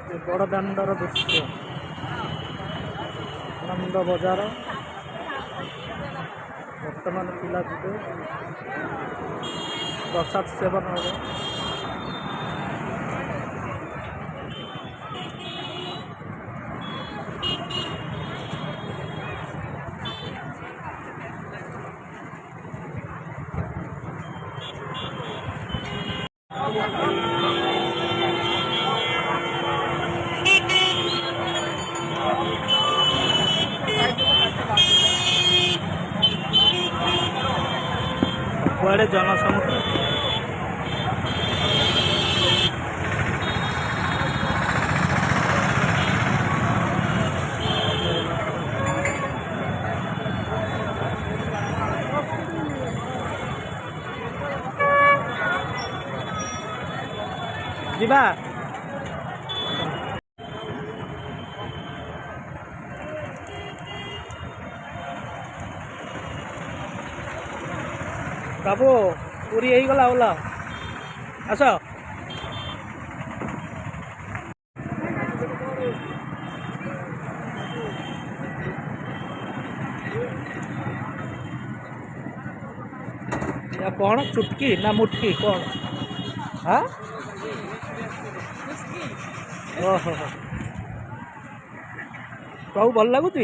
बड़ दांडर दृश्य आनंद बजार बर्तमान पिला जीवे प्रसाद सेवन हे कुआड़े जनसमुद्र जीवा बाबू पूरी यही गला ओला आस या कौन चुटकी ना मुटकी कौन हाँ ओहो कहू भल लगुच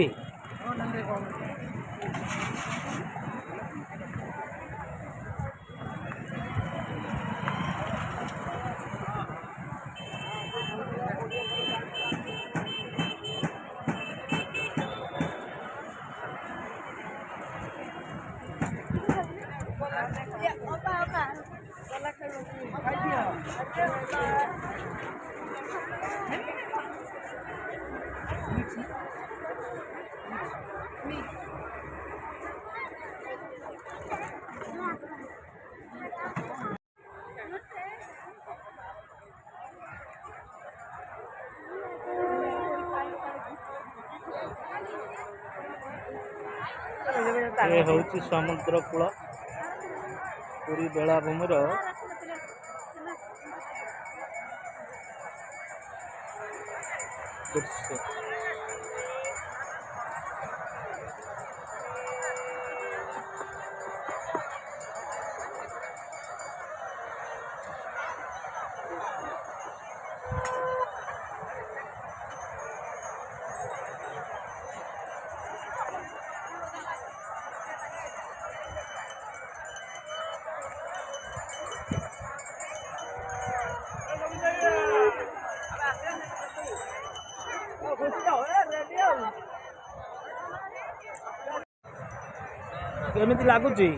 ये हूँ समुद्र कूल पूरी बेलाभूमि दृश्य केमिति लागुची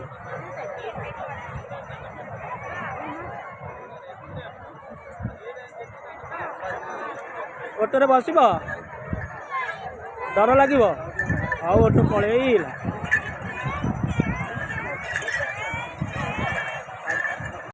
ऑटो रे बसिबो डर लागिबो आ ऑटो पळेइला।